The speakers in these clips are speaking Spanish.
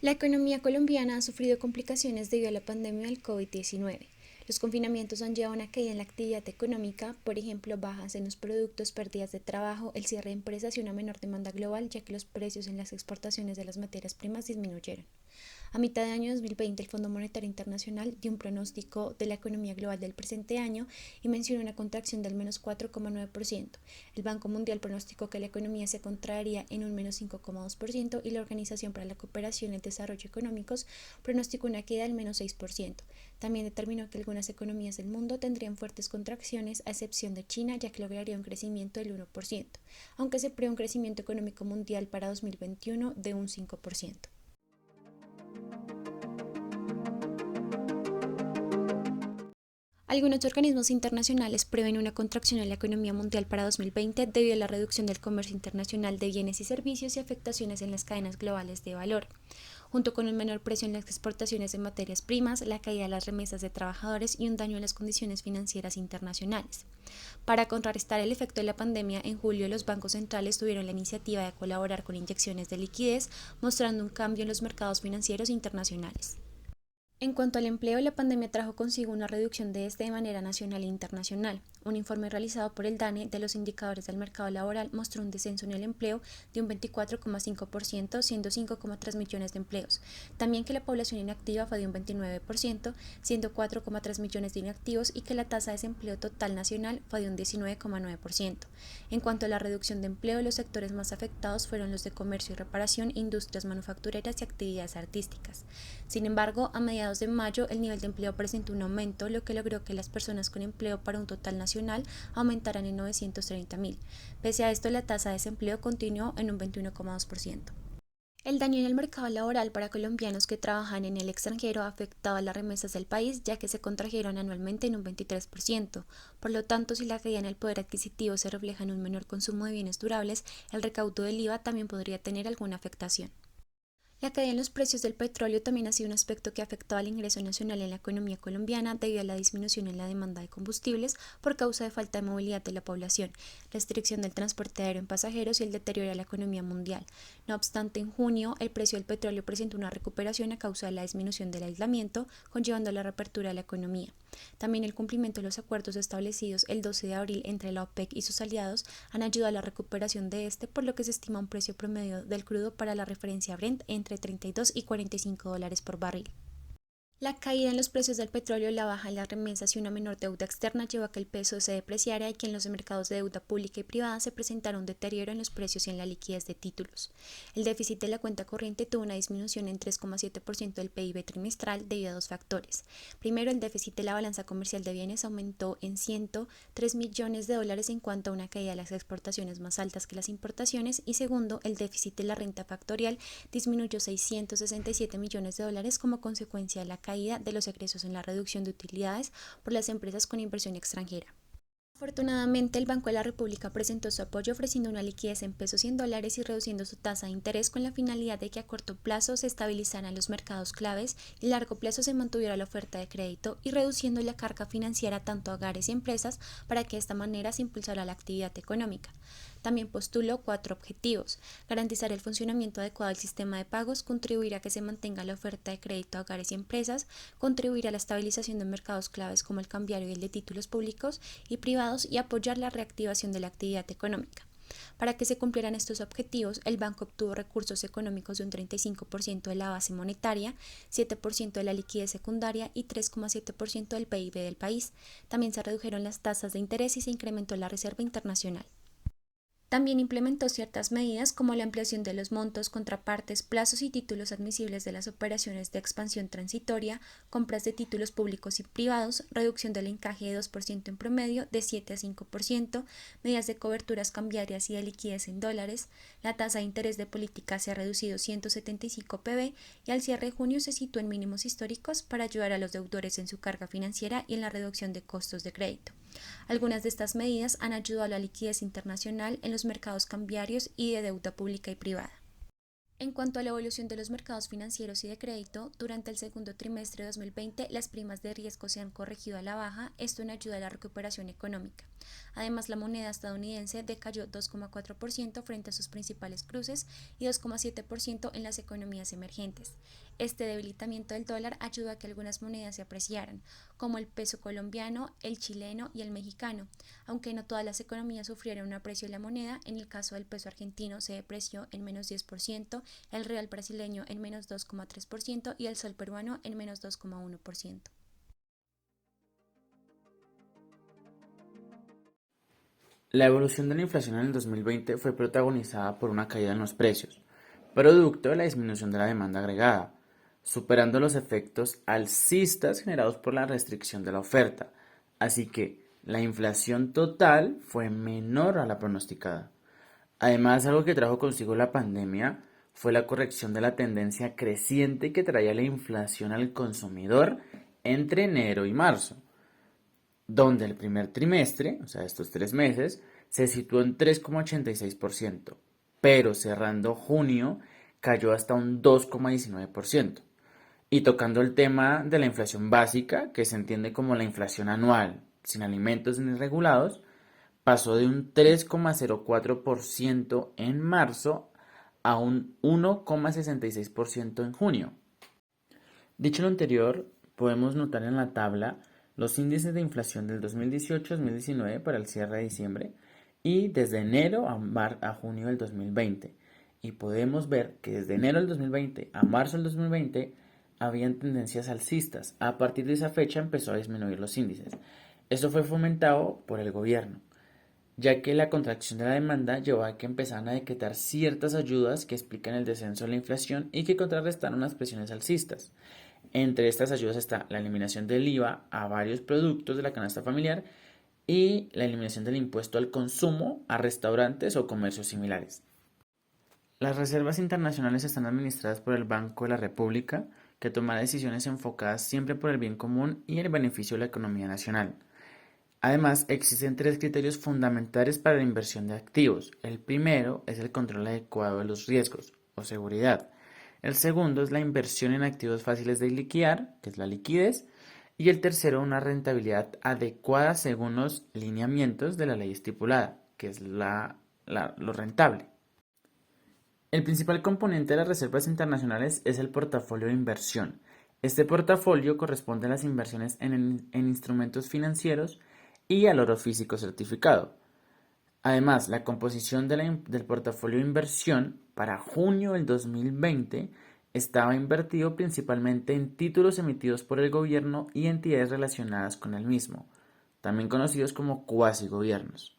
La economía colombiana ha sufrido complicaciones debido a la pandemia del COVID-19. Los confinamientos han llevado a una caída en la actividad económica, por ejemplo, bajas en los productos, pérdidas de trabajo, el cierre de empresas y una menor demanda global, ya que los precios en las exportaciones de las materias primas disminuyeron. A mitad de año 2020, el Fondo Monetario Internacional dio un pronóstico de la economía global del presente año y mencionó una contracción del menos 4,9%. El Banco Mundial pronosticó que la economía se contraería en un menos 5,2% y la Organización para la Cooperación y el Desarrollo Económicos pronosticó una caída del menos 6%. También determinó que algunas economías del mundo tendrían fuertes contracciones, a excepción de China, ya que lograría un crecimiento del 1%, aunque se prevé un crecimiento económico mundial para 2021 de un 5%. Algunos organismos internacionales prevén una contracción en la economía mundial para 2020 debido a la reducción del comercio internacional de bienes y servicios y afectaciones en las cadenas globales de valor, junto con un menor precio en las exportaciones de materias primas, la caída de las remesas de trabajadores y un daño en las condiciones financieras internacionales. Para contrarrestar el efecto de la pandemia, en julio los bancos centrales tuvieron la iniciativa de colaborar con inyecciones de liquidez, mostrando un cambio en los mercados financieros internacionales. En cuanto al empleo, la pandemia trajo consigo una reducción de este de manera nacional e internacional. Un informe realizado por el DANE de los indicadores del mercado laboral mostró un descenso en el empleo de un 24,5%, siendo 5,3 millones de empleos. También que la población inactiva fue de un 29%, siendo 4,3 millones de inactivos, y que la tasa de desempleo total nacional fue de un 19,9%. En cuanto a la reducción de empleo, los sectores más afectados fueron los de comercio y reparación, industrias manufactureras y actividades artísticas. Sin embargo, a mediados de mayo, el nivel de empleo presentó un aumento, lo que logró que las personas con empleo para un total nacional aumentaran en 930.000. Pese a esto, la tasa de desempleo continuó en un 21,2%. El daño en el mercado laboral para colombianos que trabajan en el extranjero ha afectado a las remesas del país, ya que se contrajeron anualmente en un 23%. Por lo tanto, si la caída en el poder adquisitivo se refleja en un menor consumo de bienes durables, el recaudo del IVA también podría tener alguna afectación. La caída en los precios del petróleo también ha sido un aspecto que ha afectado al ingreso nacional en la economía colombiana debido a la disminución en la demanda de combustibles por causa de falta de movilidad de la población, restricción del transporte aéreo en pasajeros y el deterioro de la economía mundial. No obstante, en junio el precio del petróleo presentó una recuperación a causa de la disminución del aislamiento, conllevando a la reapertura de la economía. También el cumplimiento de los acuerdos establecidos el 12 de abril entre la OPEC y sus aliados han ayudado a la recuperación de este, por lo que se estima un precio promedio del crudo para la referencia Brent entre 32 y $45 por barril. La caída en los precios del petróleo, la baja en las remesas y una menor deuda externa llevó a que el peso se depreciara y que en los mercados de deuda pública y privada se presentara un deterioro en los precios y en la liquidez de títulos. El déficit de la cuenta corriente tuvo una disminución en 3,7% del PIB trimestral debido a dos factores. Primero, el déficit de la balanza comercial de bienes aumentó en $103 millones en cuanto a una caída de las exportaciones más altas que las importaciones, y segundo, el déficit de la renta factorial disminuyó $667 millones como consecuencia de la caída de los egresos en la reducción de utilidades por las empresas con inversión extranjera. Afortunadamente, el Banco de la República presentó su apoyo ofreciendo una liquidez en pesos y en dólares y reduciendo su tasa de interés con la finalidad de que a corto plazo se estabilizaran los mercados claves y a largo plazo se mantuviera la oferta de crédito y reduciendo la carga financiera tanto a hogares y empresas para que de esta manera se impulsara la actividad económica. También postuló 4 objetivos: garantizar el funcionamiento adecuado del sistema de pagos, contribuir a que se mantenga la oferta de crédito a hogares y empresas, contribuir a la estabilización de mercados claves como el cambiario y el de títulos públicos y privados, y apoyar la reactivación de la actividad económica. Para que se cumplieran estos objetivos, el banco obtuvo recursos económicos de un 35% de la base monetaria, 7% de la liquidez secundaria y 3,7% del PIB del país. También se redujeron las tasas de interés y se incrementó la reserva internacional. También implementó ciertas medidas como la ampliación de los montos, contrapartes, plazos y títulos admisibles de las operaciones de expansión transitoria, compras de títulos públicos y privados, reducción del encaje de 2% en promedio de 7 a 5%, medidas de coberturas cambiarias y de liquidez en dólares. La tasa de interés de política se ha reducido 175 pb y al cierre de junio se situó en mínimos históricos para ayudar a los deudores en su carga financiera y en la reducción de costos de crédito. Algunas de estas medidas han ayudado a la liquidez internacional en los mercados cambiarios y de deuda pública y privada. En cuanto a la evolución de los mercados financieros y de crédito, durante el segundo trimestre de 2020 las primas de riesgo se han corregido a la baja, esto en ayuda a la recuperación económica. Además, la moneda estadounidense decayó 2,4% frente a sus principales cruces y 2,7% en las economías emergentes. Este debilitamiento del dólar ayudó a que algunas monedas se apreciaran, como el peso colombiano, el chileno y el mexicano, aunque no todas las economías sufrieron un aprecio de la moneda. En el caso del peso argentino se depreció en menos 10%, el real brasileño en menos 2,3% y el sol peruano en menos 2,1%. La evolución de la inflación en el 2020 fue protagonizada por una caída en los precios, producto de la disminución de la demanda agregada, superando los efectos alcistas generados por la restricción de la oferta. Así que la inflación total fue menor a la pronosticada. Además, algo que trajo consigo la pandemia fue la corrección de la tendencia creciente que traía la inflación al consumidor entre enero y marzo, donde el primer trimestre, o sea, estos 3 meses, se situó en 3,86%, pero cerrando junio cayó hasta un 2,19%. Y tocando el tema de la inflación básica, que se entiende como la inflación anual, sin alimentos ni regulados, pasó de un 3,04% en marzo a un 1,66% en junio. Dicho lo anterior, podemos notar en la tabla los índices de inflación del 2018-2019 para el cierre de diciembre y desde enero a junio del 2020. Y podemos ver que desde enero del 2020 a marzo del 2020 habían tendencias alcistas. A partir de esa fecha empezó a disminuir los índices. Esto fue fomentado por el gobierno, ya que la contracción de la demanda llevó a que empezaran a decretar ciertas ayudas que explican el descenso de la inflación y que contrarrestaron las presiones alcistas. Entre estas ayudas está la eliminación del IVA a varios productos de la canasta familiar y la eliminación del impuesto al consumo a restaurantes o comercios similares. Las reservas internacionales están administradas por el Banco de la República, que toma decisiones enfocadas siempre por el bien común y el beneficio de la economía nacional. Además, existen tres criterios fundamentales para la inversión de activos. El primero es el control adecuado de los riesgos o seguridad. El segundo es la inversión en activos fáciles de liquidar, que es la liquidez. Y el tercero, una rentabilidad adecuada según los lineamientos de la ley estipulada, que es lo rentable. El principal componente de las reservas internacionales es el portafolio de inversión. Este portafolio corresponde a las inversiones en instrumentos financieros y al oro físico certificado. Además, la composición del portafolio de inversión para junio del 2020 estaba invertido principalmente en títulos emitidos por el gobierno y entidades relacionadas con el mismo, también conocidos como cuasigobiernos.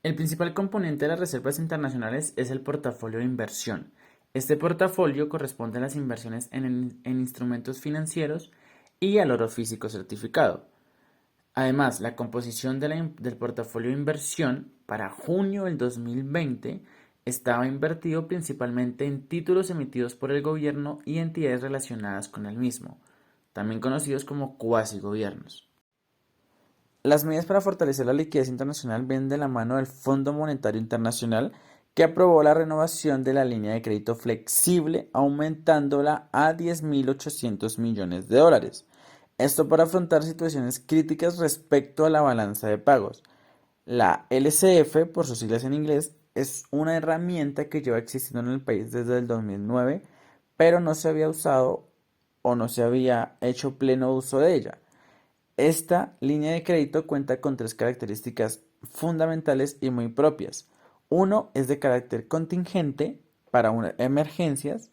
El principal componente de las reservas internacionales es el portafolio de inversión. Este portafolio corresponde a las inversiones en instrumentos financieros y al oro físico certificado. Además, la composición del portafolio de inversión para junio del 2020 estaba invertido principalmente en títulos emitidos por el gobierno y entidades relacionadas con el mismo, también conocidos como cuasigobiernos. Las medidas para fortalecer la liquidez internacional vienen de la mano del Fondo Monetario Internacional, que aprobó la renovación de la línea de crédito flexible, aumentándola a 10.800 millones de dólares. Esto para afrontar situaciones críticas respecto a la balanza de pagos. La LCF, por sus siglas en inglés, es una herramienta que lleva existiendo en el país desde el 2009, pero no se había usado o no se había hecho pleno uso de ella. Esta línea de crédito cuenta con tres características fundamentales y muy propias. Uno, es de carácter contingente para emergencias.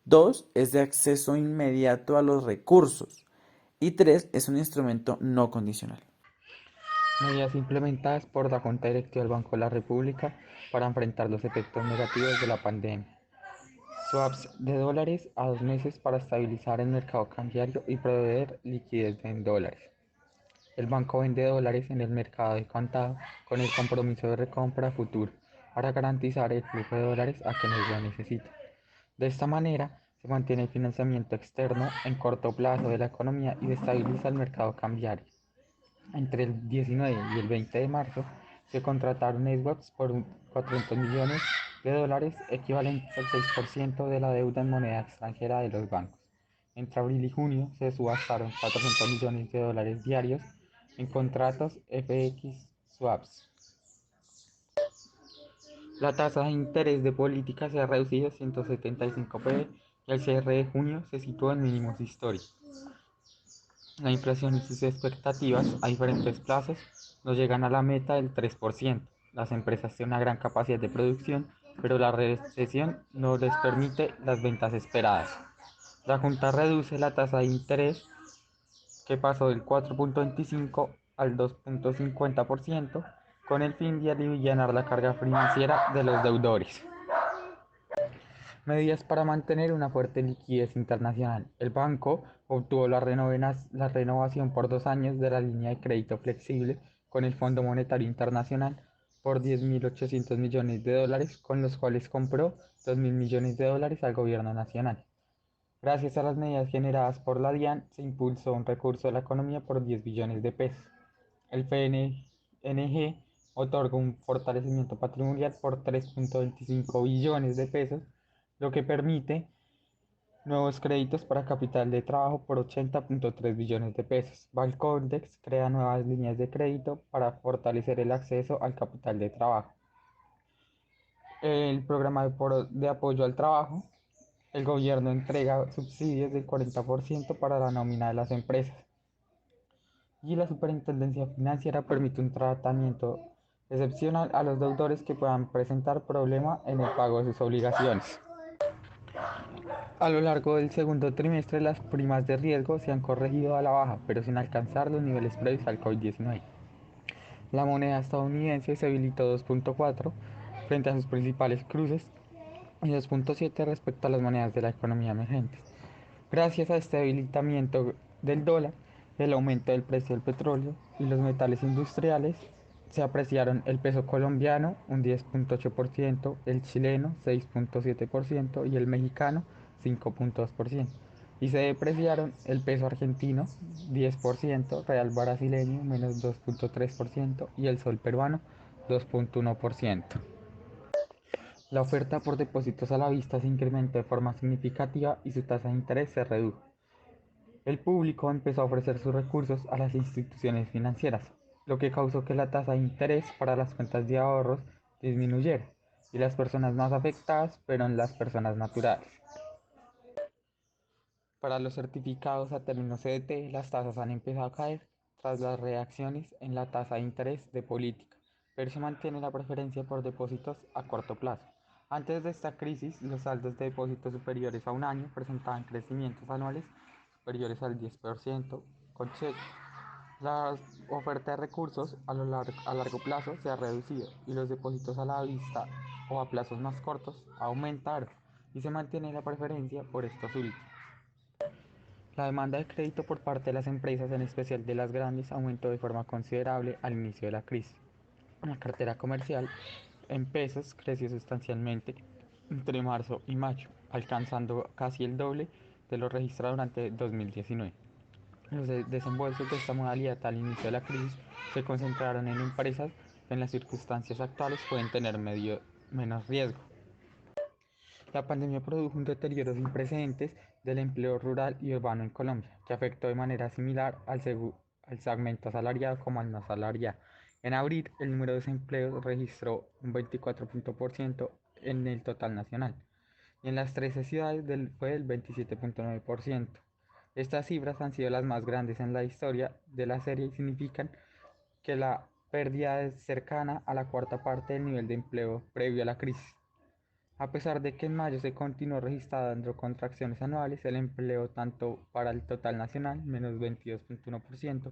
Dos, es de acceso inmediato a los recursos. Y tres, es un instrumento no condicional. Medidas implementadas por la Junta Directiva del Banco de la República para enfrentar los efectos negativos de la pandemia. Swaps de dólares a 2 meses para estabilizar el mercado cambiario y proveer liquidez en dólares. El banco vende dólares en el mercado de contado con el compromiso de recompra futuro para garantizar el flujo de dólares a quienes lo necesitan. De esta manera, se mantiene el financiamiento externo en corto plazo de la economía y estabiliza el mercado cambiario. Entre el 19 y el 20 de marzo se contrataron swaps por 400 millones de dólares, equivalentes al 6% de la deuda en moneda extranjera de los bancos. Entre abril y junio se subastaron 400 millones de dólares diarios en contratos FX swaps. La tasa de interés de política se ha reducido 175 pp y al cierre de junio se situó en mínimos históricos. La inflación y sus expectativas a diferentes plazos no llegan a la meta del 3%. Las empresas tienen una gran capacidad de producción, pero la recesión no les permite las ventas esperadas. La Junta reduce la tasa de interés, que pasó del 4.25 al 2.50%, con el fin de aliviar la carga financiera de los deudores. Medidas para mantener una fuerte liquidez internacional. El banco obtuvo la renovación por 2 años de la línea de crédito flexible con el Fondo Monetario Internacional por 10.800 millones de dólares, con los cuales compró 2.000 millones de dólares al gobierno nacional. Gracias a las medidas generadas por la DIAN, se impulsó un recurso de la economía por 10 billones de pesos. El PNG otorgó un fortalecimiento patrimonial por 3.25 billones de pesos, lo que permite nuevos créditos para capital de trabajo por 80.3 billones de pesos. Balcondex crea nuevas líneas de crédito para fortalecer el acceso al capital de trabajo. El programa de apoyo al trabajo. El gobierno entrega subsidios del 40% para la nómina de las empresas. Y la Superintendencia Financiera permite un tratamiento excepcional a los deudores que puedan presentar problema en el pago de sus obligaciones. A lo largo del segundo trimestre, las primas de riesgo se han corregido a la baja, pero sin alcanzar los niveles previos al COVID-19. La moneda estadounidense se debilitó 2.4 frente a sus principales cruces y 2.7 respecto a las monedas de la economía emergente. Gracias a este debilitamiento del dólar, el aumento del precio del petróleo y los metales industriales, se apreciaron el peso colombiano un 10.8%, el chileno 6.7% y el mexicano 5.2%. Y se depreciaron el peso argentino 10%, real brasileño menos 2.3% y el sol peruano 2.1%. La oferta por depósitos a la vista se incrementó de forma significativa y su tasa de interés se redujo. El público empezó a ofrecer sus recursos a las instituciones financieras, lo que causó que la tasa de interés para las cuentas de ahorros disminuyera, y las personas más afectadas fueron las personas naturales. Para los certificados a término CDT, las tasas han empezado a caer tras las reacciones en la tasa de interés de política, pero se mantiene la preferencia por depósitos a corto plazo. Antes de esta crisis, los saldos de depósitos superiores a un año presentaban crecimientos anuales superiores al 10%, con cheque. La oferta de recursos a largo plazo se ha reducido y los depósitos a la vista o a plazos más cortos aumentaron, y se mantiene la preferencia por estos últimos. La demanda de crédito por parte de las empresas, en especial de las grandes, aumentó de forma considerable al inicio de la crisis. La cartera comercial en pesos creció sustancialmente entre marzo y mayo, alcanzando casi el doble de lo registrado durante 2019. Los desembolsos de esta modalidad al inicio de la crisis se concentraron en empresas que en las circunstancias actuales pueden tener menos riesgo. La pandemia produjo un deterioro sin precedentes del empleo rural y urbano en Colombia, que afectó de manera similar al segmento asalariado como al no asalariado. En abril, el número de desempleos registró un 24% en el total nacional, y en las 13 ciudades fue del 27.9%. Estas cifras han sido las más grandes en la historia de la serie y significan que la pérdida es cercana a la cuarta parte del nivel de empleo previo a la crisis. A pesar de que en mayo se continuó registrando contracciones anuales, el empleo tanto para el total nacional, menos 22.1%,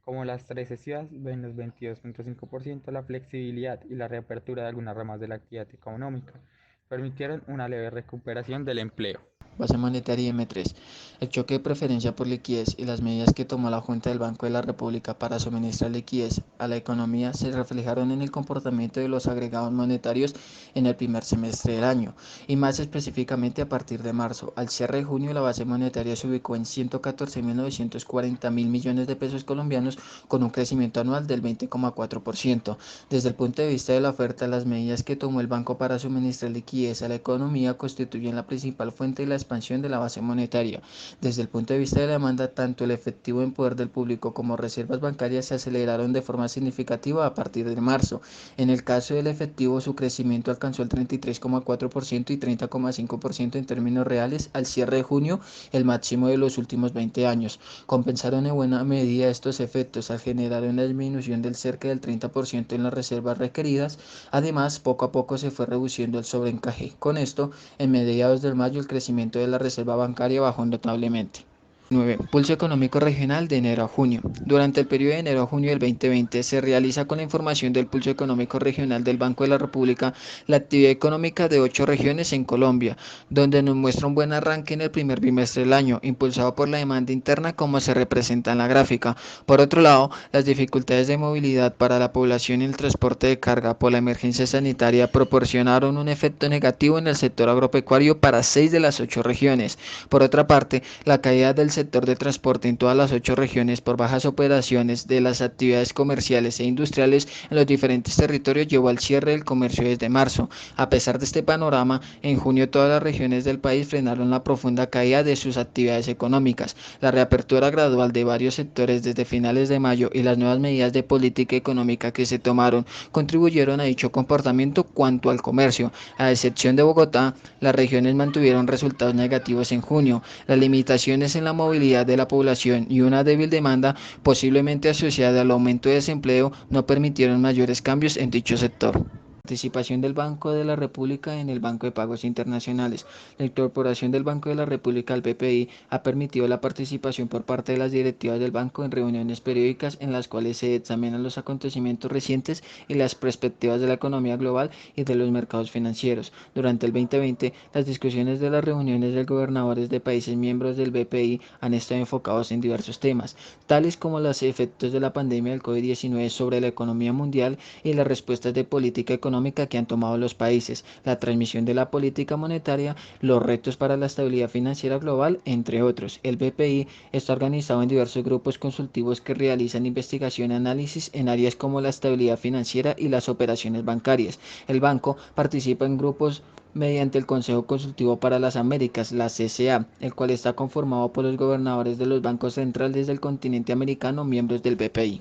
como las 13 ciudades, menos 22.5%, la flexibilidad y la reapertura de algunas ramas de la actividad económica permitieron una leve recuperación del empleo. Base monetaria M3. El choque de preferencia por liquidez y las medidas que tomó la Junta del Banco de la República para suministrar liquidez a la economía se reflejaron en el comportamiento de los agregados monetarios en el primer semestre del año, y más específicamente a partir de marzo. Al cierre de junio, la base monetaria se ubicó en 114.940 mil millones de pesos colombianos, con un crecimiento anual del 20,4%. Desde el punto de vista de la oferta, las medidas que tomó el banco para suministrar liquidez a la economía constituyen la principal fuente de la expansión de la base monetaria. Desde el punto de vista de la demanda, tanto el efectivo en poder del público como reservas bancarias se aceleraron de forma significativa a partir de marzo. En el caso del efectivo, su crecimiento alcanzó el 33,4% y 30,5% en términos reales al cierre de junio, el máximo de los últimos 20 años. Compensaron en buena medida estos efectos al generar una disminución del cerca del 30% en las reservas requeridas. Además, poco a poco se fue reduciendo el sobreencaje. Con esto, en mediados de mayo, el crecimiento de la reserva bancaria bajó notablemente. 9. Pulso económico regional de enero a junio. Durante el periodo de enero a junio del 2020 se realiza con la información del pulso económico regional del Banco de la República la actividad económica de 8 regiones en Colombia, donde nos muestra un buen arranque en el primer bimestre del año, impulsado por la demanda interna como se representa en la gráfica. Por otro lado, las dificultades de movilidad para la población y el transporte de carga por la emergencia sanitaria proporcionaron un efecto negativo en el sector agropecuario para 6 de las 8 regiones. Por otra parte, la caída del sector de transporte en todas las 8 regiones por bajas operaciones de las actividades comerciales e industriales en los diferentes territorios llevó al cierre del comercio desde marzo. A pesar de este panorama, en junio todas las regiones del país frenaron la profunda caída de sus actividades económicas. La reapertura gradual de varios sectores desde finales de mayo y las nuevas medidas de política económica que se tomaron contribuyeron a dicho comportamiento cuanto al comercio. A excepción de Bogotá, las regiones mantuvieron resultados negativos en junio. Las limitaciones en la movilidad de la población y una débil demanda, posiblemente asociada al aumento de desempleo, no permitieron mayores cambios en dicho sector. Participación del Banco de la República en el Banco de Pagos Internacionales. La incorporación del Banco de la República al BPI ha permitido la participación por parte de las directivas del banco en reuniones periódicas en las cuales se examinan los acontecimientos recientes y las perspectivas de la economía global y de los mercados financieros. Durante el 2020, las discusiones de las reuniones de gobernadores de países miembros del BPI han estado enfocados en diversos temas, tales como los efectos de la pandemia del COVID-19 sobre la economía mundial y las respuestas de política económica que han tomado los países, la transmisión de la política monetaria, los retos para la estabilidad financiera global, entre otros. El BPI está organizado en diversos grupos consultivos que realizan investigación y análisis en áreas como la estabilidad financiera y las operaciones bancarias. El banco participa en grupos mediante el Consejo Consultivo para las Américas, la CCA, el cual está conformado por los gobernadores de los bancos centrales del continente americano, miembros del BPI.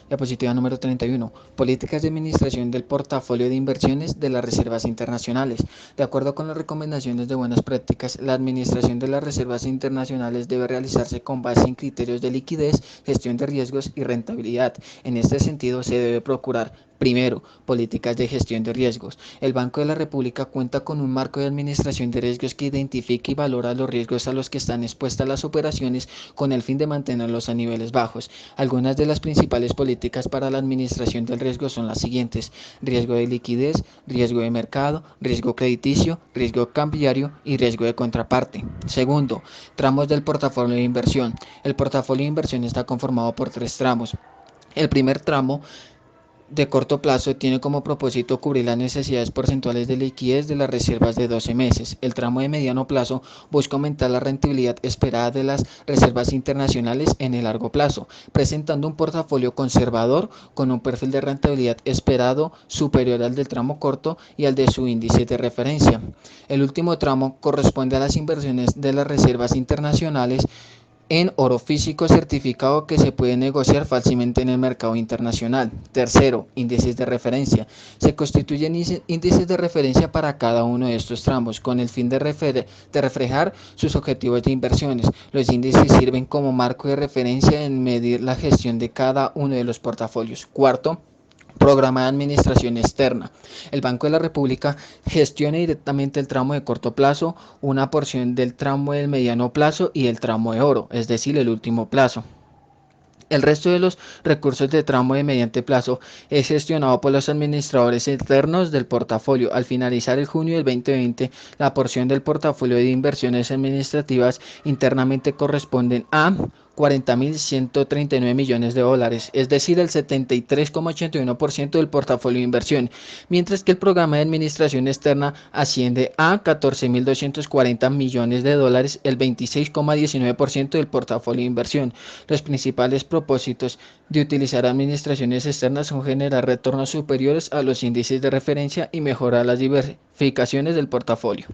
Diapositiva número 31. Políticas de administración del portafolio de inversiones de las reservas internacionales. De acuerdo con las recomendaciones de buenas prácticas, la administración de las reservas internacionales debe realizarse con base en criterios de liquidez, gestión de riesgos y rentabilidad. En este sentido, se debe procurar: primero, políticas de gestión de riesgos. El Banco de la República cuenta con un marco de administración de riesgos que identifica y valora los riesgos a los que están expuestas las operaciones con el fin de mantenerlos a niveles bajos. Algunas de las principales políticas para la administración del riesgo son las siguientes: riesgo de liquidez, riesgo de mercado, riesgo crediticio, riesgo cambiario y riesgo de contraparte. Segundo, tramos del portafolio de inversión. El portafolio de inversión está conformado por 3 tramos. El primer tramo de corto plazo tiene como propósito cubrir las necesidades porcentuales de liquidez de las reservas de 12 meses. El tramo de mediano plazo busca aumentar la rentabilidad esperada de las reservas internacionales en el largo plazo, presentando un portafolio conservador con un perfil de rentabilidad esperado superior al del tramo corto y al de su índice de referencia. El último tramo corresponde a las inversiones de las reservas internacionales en oro físico certificado que se puede negociar fácilmente en el mercado internacional. Tercero, índices de referencia. Se constituyen índices de referencia para cada uno de estos tramos con el fin de reflejar sus objetivos de inversiones. Los índices sirven como marco de referencia en medir la gestión de cada uno de los portafolios. Cuarto, programa de administración externa. El Banco de la República gestiona directamente el tramo de corto plazo, una porción del tramo del mediano plazo y el tramo de oro, es decir, el último plazo. El resto de los recursos de tramo de mediano plazo es gestionado por los administradores externos del portafolio. Al finalizar el junio del 2020, la porción del portafolio de inversiones administrativas internamente corresponden a 40.139 millones de dólares, es decir, el 73,81% del portafolio de inversión, mientras que el programa de administración externa asciende a 14.240 millones de dólares, el 26,19% del portafolio de inversión. Los principales propósitos de utilizar administraciones externas son generar retornos superiores a los índices de referencia y mejorar las diversificaciones del portafolio.